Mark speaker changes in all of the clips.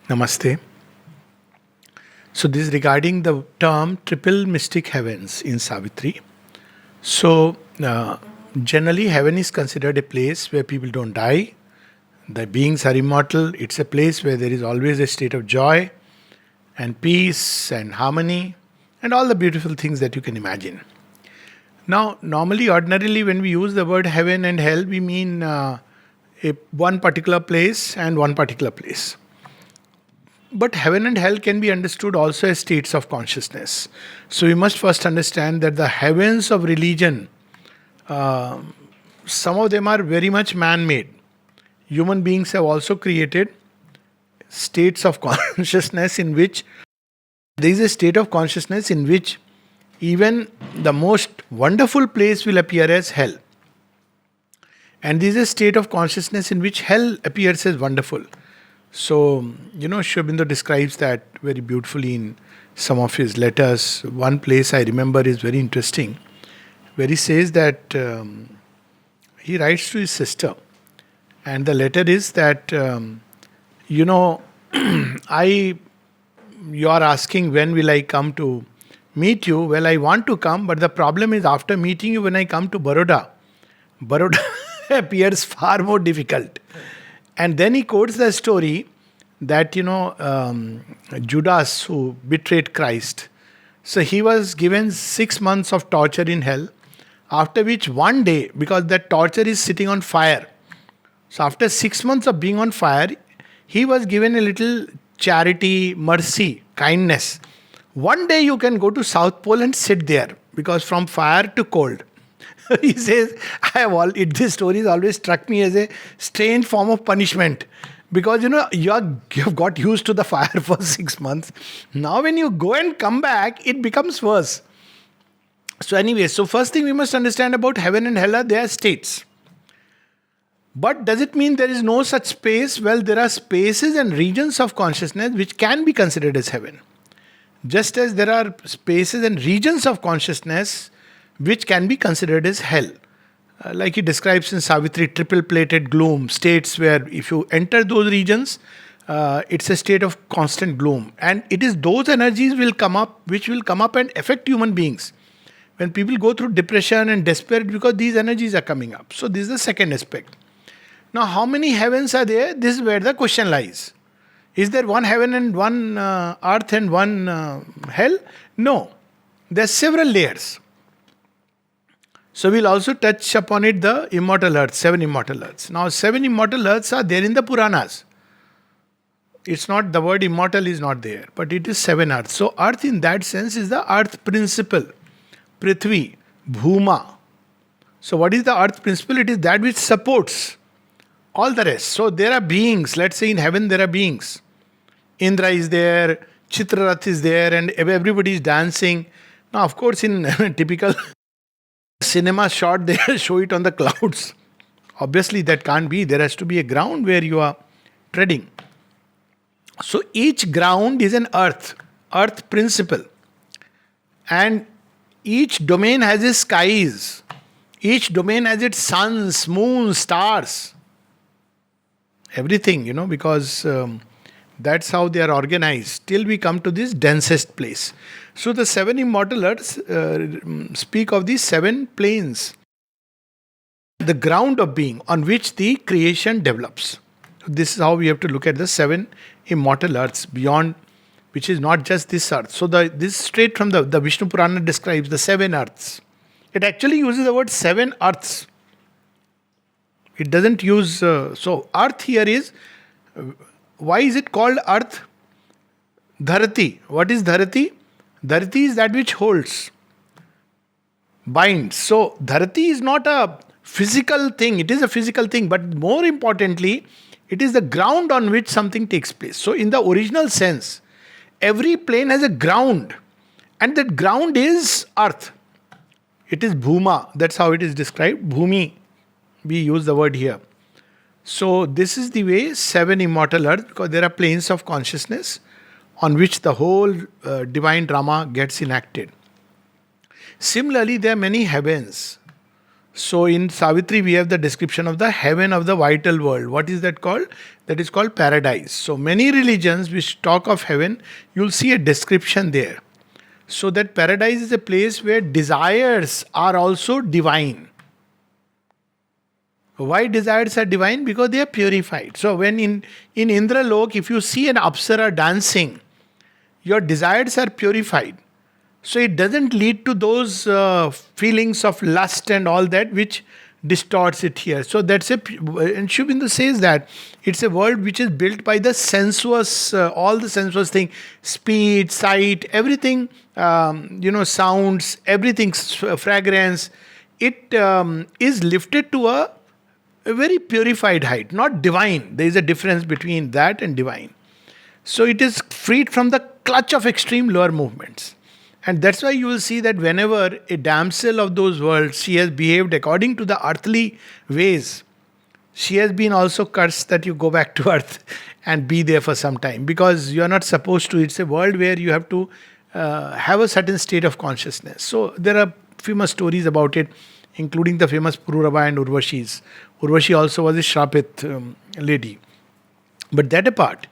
Speaker 1: Namaste. So this is regarding the term triple mystic heavens in Savitri. So generally, heaven is considered a place where people don't die. The beings are immortal. It's a place where there is always a state of joy and peace and harmony and all the beautiful things that you can imagine. Now, normally, ordinarily, when we use the word heaven and hell, we mean one particular place and one particular place. But heaven and hell can be understood also as states of consciousness. So we must first understand that the heavens of religion, some of them are very much man made. Human beings have also created states of consciousness in which there is a state of consciousness in which even the most wonderful place will appear as hell. And there is a state of consciousness in which hell appears as wonderful. So, Sri Aurobindo describes that very beautifully in some of his letters. One place I remember is very interesting, where he says that he writes to his sister, and the letter is that, you are asking when will I come to meet you. Well, I want to come, but the problem is after meeting you, when I come to Baroda appears far more difficult. And then he quotes the story that, Judas who betrayed Christ. So he was given 6 months of torture in hell, after which one day, because that torture is sitting on fire. So after 6 months of being on fire, he was given a little charity, mercy, kindness. One day you can go to South Pole and sit there, because from fire to cold. He says, this story has always struck me as a strange form of punishment. Because you've got used to the fire for 6 months. Now when you go and come back, it becomes worse. So anyway, first thing we must understand about heaven and hell are they are states. But does it mean there is no such space? Well, there are spaces and regions of consciousness which can be considered as heaven. Just as there are spaces and regions of consciousness which can be considered as hell. Like he describes in Savitri, triple plated gloom, states where if you enter those regions, it's a state of constant gloom. And it is those energies which will come up and affect human beings. When people go through depression and despair, because these energies are coming up. So this is the second aspect. Now, how many heavens are there? This is where the question lies. Is there one heaven and one earth and one hell? No. There are several layers. So we'll also touch upon it, the immortal earth, 7 immortal earths. Now 7 immortal earths are there in the Puranas. It's not, the word immortal is not there, but it is 7 earths. So earth in that sense is the earth principle. Prithvi, Bhuma. So what is the earth principle? It is that which supports all the rest. So there are beings, let's say in heaven there are beings. Indra is there, Chitrarath is there, and everybody is dancing. Now of course in typical cinema shot they show it on the clouds. Obviously that can't be. There has to be a ground where you are treading. So each ground is an earth principle. And each domain has its skies. Each domain has its suns, moons, stars. Everything, because that's how they are organized. Till we come to this densest place. So the 7 immortal earths speak of these 7 planes. The ground of being on which the creation develops. This is how we have to look at the 7 immortal earths beyond, which is not just this earth. So this straight from the Vishnu Purana describes the 7 earths. It actually uses the word 7 earths. It doesn't use... so earth here is... why is it called earth? Dharati. What is Dharati? Dharati is that which holds, binds. So Dharati is not a physical thing. It is a physical thing. But more importantly, it is the ground on which something takes place. So in the original sense, every plane has a ground. And that ground is earth. It is Bhuma. That's how it is described. Bhumi. We use the word here. So this is the way 7 immortal earth, because there are planes of consciousness on which the whole divine drama gets enacted. Similarly, there are many heavens. So in Savitri, we have the description of the heaven of the vital world. What is that called? That is called paradise. So many religions which talk of heaven, you'll see a description there. So that paradise is a place where desires are also divine. Why desires are divine? Because they are purified. So when in Indra Lok, if you see an Apsara dancing, your desires are purified. So it doesn't lead to those feelings of lust and all that which distorts it here. So that's and Sri Aurobindo says that it's a world which is built by the sensuous, all the sensuous thing, speed, sight, everything, sounds, everything, fragrance. It is lifted to a very purified height, not divine. There is a difference between that and divine. So it is freed from the clutch of extreme lower movements. And that's why you will see that whenever a damsel of those worlds, she has behaved according to the earthly ways, she has been also cursed that you go back to earth and be there for some time, because you are not supposed to. It's a world where you have to have a certain state of consciousness. So there are famous stories about it, including the famous Pururava and Urvashis. Urvashi also was a Shrapit lady. But that apart,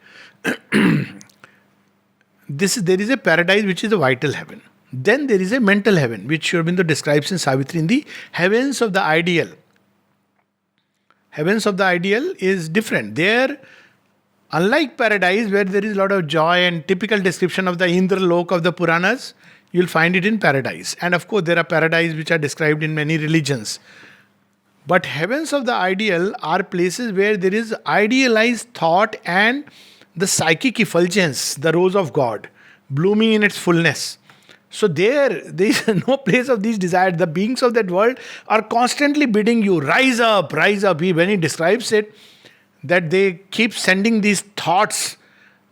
Speaker 1: there is a paradise which is a vital heaven. Then there is a mental heaven, which Sri Aurobindo describes in Savitri in the heavens of the ideal. Heavens of the ideal is different. There, unlike paradise, where there is a lot of joy and typical description of the Indra Lok of the Puranas, you'll find it in paradise. And of course, there are paradises which are described in many religions. But heavens of the ideal are places where there is idealized thought and the psychic effulgence, the rose of God, blooming in its fullness. So there is no place of these desires. The beings of that world are constantly bidding you, rise up, rise up. When he describes it, that they keep sending these thoughts,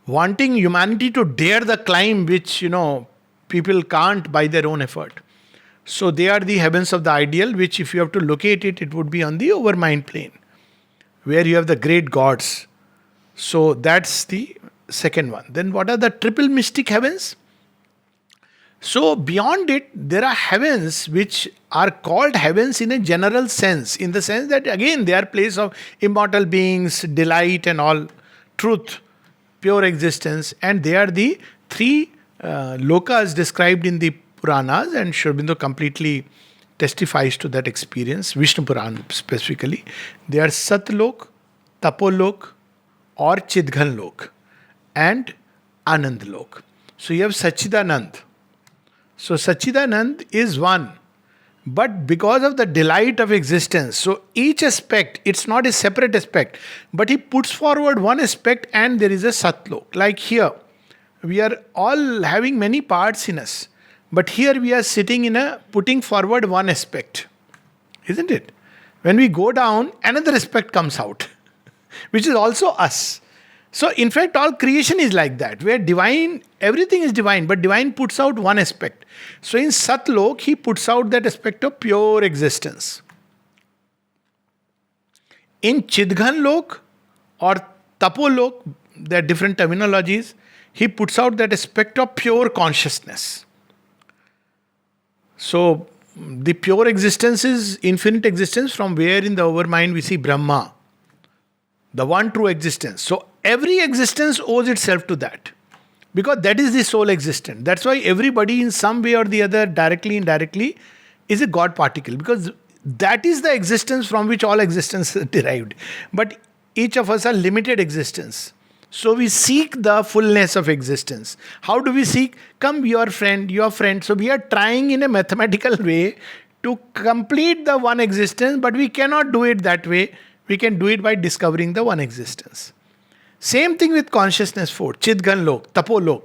Speaker 1: wanting humanity to dare the climb, which, people can't by their own effort. So they are the heavens of the ideal, which if you have to locate it, it would be on the overmind plane, where you have the great gods. So that's the second one. Then what are the triple mystic heavens? So beyond it, there are heavens which are called heavens in a general sense, in the sense that again they are place of immortal beings, delight and all, truth, pure existence, and they are the three lokas described in the Puranas, and Sri Aurobindo completely testifies to that experience, Vishnu Purana specifically. They are Satlok, Tapolok, or Chidghan Lok, and Anand Lok. So you have Sachidanand. So Sachidanand is one, but because of the delight of existence, so each aspect, it's not a separate aspect, but he puts forward one aspect and there is a Satlok. Like here, we are all having many parts in us, but here we are sitting in putting forward one aspect, isn't it? When we go down, another aspect comes out, which is also us. So in fact, all creation is like that, where divine, everything is divine, but divine puts out one aspect. So in Satlok, he puts out that aspect of pure existence. In Chidghan Lok or Tapolok, there are different terminologies, he puts out that aspect of pure consciousness. So the pure existence is infinite existence, from where in the overmind we see Brahma, the one true existence. So every existence owes itself to that, because that is the sole existence. That's why everybody in some way or the other, directly, indirectly, is a God particle, because that is the existence from which all existence is derived. But each of us are limited existence. So we seek the fullness of existence. How do we seek? Come, your friend, your friend. So we are trying in a mathematical way to complete the one existence, but we cannot do it that way. We can do it by discovering the one existence. Same thing with consciousness 4, Chidghan Lok, Tapo Lok.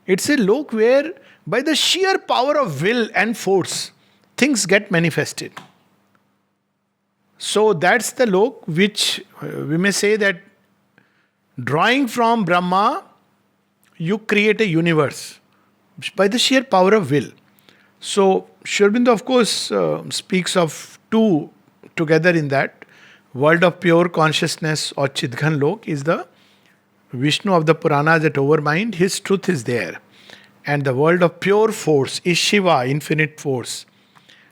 Speaker 1: It's a lok where by the sheer power of will and force, things get manifested. So that's the lok which we may say that drawing from Brahma, you create a universe by the sheer power of will. So Sri Aurobindo, of course, speaks of two together in that. World of pure consciousness or Chidghan Lok is the Vishnu of the Puranas at overmind. His truth is there. And the world of pure force is Shiva, infinite force.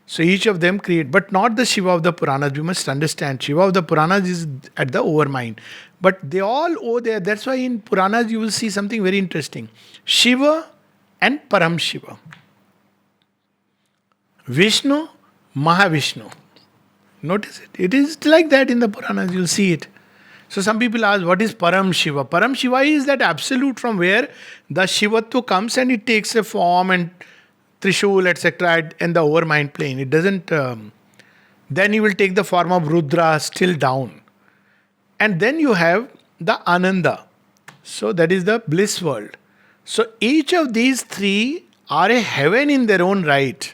Speaker 1: So each of them create, but not the Shiva of the Puranas. We must understand Shiva of the Puranas is at the overmind. But they all owe there. That's why in Puranas you will see something very interesting. Shiva and Param Shiva. Vishnu, Mahavishnu. Notice it. It is like that in the Puranas. You'll see it. So some people ask, what is Param Shiva? Param Shiva is that absolute from where the Shivatva comes and it takes a form and Trishul, etc. and the overmind plane. It doesn't... then you will take the form of Rudra still down. And then you have the Ananda. So that is the bliss world. So each of these three are a heaven in their own right.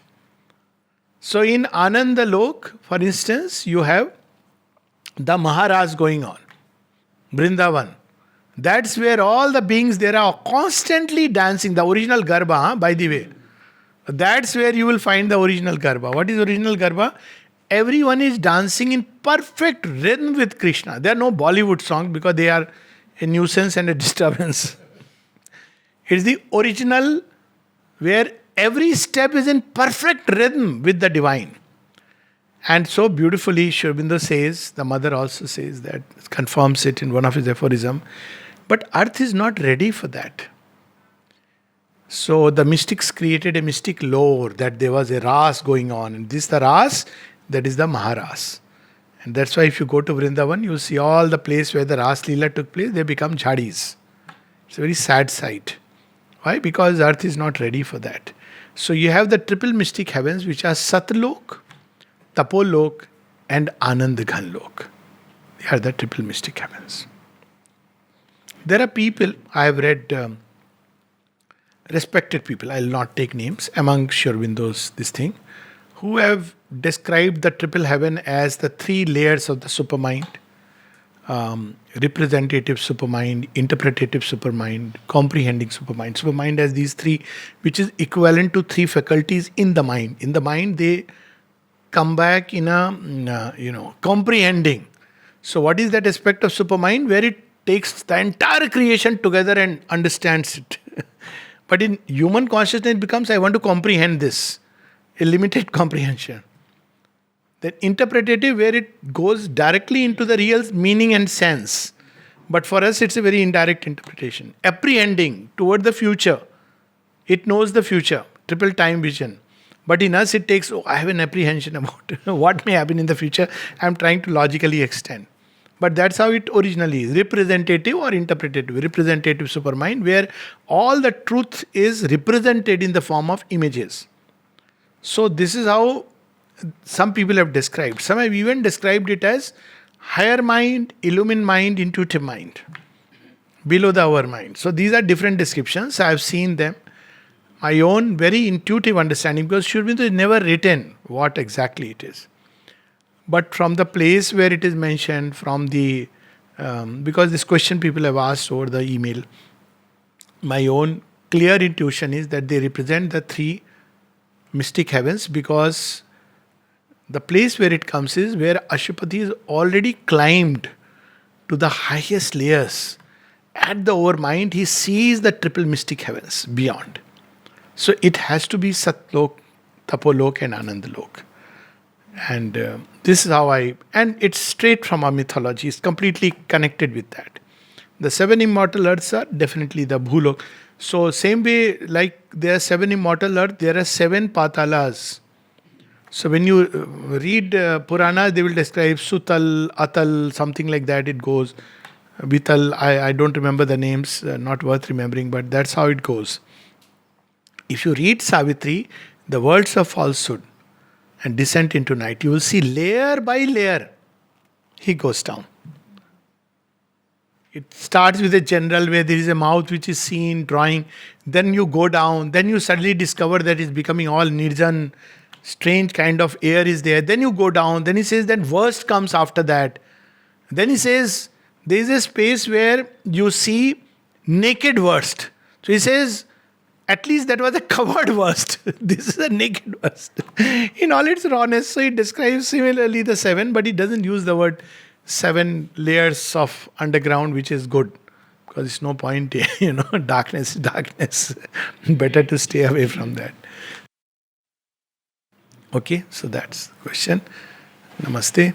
Speaker 1: So in Ananda Lok, for instance, you have the Maharaj going on. Vrindavan. That's where all the beings there are constantly dancing. The original Garbha, by the way. That's where you will find the original Garbha. What is original Garbha? Everyone is dancing in perfect rhythm with Krishna. There are no Bollywood songs because they are a nuisance and a disturbance. It is the original where every step is in perfect rhythm with the divine. And so beautifully Sri Aurobindo says, the mother also says that, confirms it in one of his aphorisms, but earth is not ready for that. So the mystics created a mystic lore that there was a ras going on. And this the ras, that is the Maharas. And that's why if you go to Vrindavan, you see all the place where the Ras Leela took place, they become jhadis. It's a very sad sight. Why? Because earth is not ready for that. So you have the triple mystic heavens which are Satlok, Tapolok and Anandaghan-lok. They are the triple mystic heavens. There are people, I have read, respected people, I will not take names, among Sri Aurobindo's this thing, who have described the triple heaven as the three layers of the supermind. Representative supermind, interpretative supermind, comprehending supermind. Supermind has these three, which is equivalent to three faculties in the mind. In the mind, they come back in a, comprehending. So what is that aspect of supermind? Where it takes the entire creation together and understands it. But in human consciousness, it becomes, I want to comprehend this. A limited comprehension. Then interpretative, where it goes directly into the real meaning and sense. But for us, it's a very indirect interpretation. Apprehending toward the future. It knows the future. Triple time vision. But in us, it takes, I have an apprehension about what may happen in the future. I'm trying to logically extend. But that's how it originally is. Representative or interpretative. Representative supermind, where all the truth is represented in the form of images. So this is how some people have described. Some have even described it as higher mind, illumined mind, intuitive mind. Below the our mind. So these are different descriptions. I have seen them. My own very intuitive understanding, because Sri Aurobindo is never written what exactly it is. But from the place where it is mentioned, from the, because this question people have asked over the email, my own clear intuition is that they represent the three mystic heavens, because the place where it comes is where Ashupati is already climbed to the highest layers. At the overmind, he sees the triple mystic heavens beyond. So it has to be Satlok, Tapolok and Anandalok. And this is how and it's straight from our mythology, it's completely connected with that. The seven immortal earths are definitely the Bhulok. So same way, like there are seven immortal earths, there are seven Patalas. So when you read Puranas, they will describe Sutal, Atal, something like that it goes. Vital, I don't remember the names, not worth remembering, but that's how it goes. If you read Savitri, the words of falsehood and descent into night, you will see layer by layer, he goes down. It starts with a general where there is a mouth which is seen, drawing. Then you go down. Then you suddenly discover that it's becoming all nirjan, strange kind of air is there. Then you go down. Then he says that worst comes after that. Then he says there is a space where you see naked worst. So he says, at least that was a covered worst. This is a naked worst. In all its rawness. So he describes similarly the seven, but he doesn't use the word seven layers of underground, which is good. Because it's no point, darkness. Better to stay away from that. Okay, so that's the question. Namaste.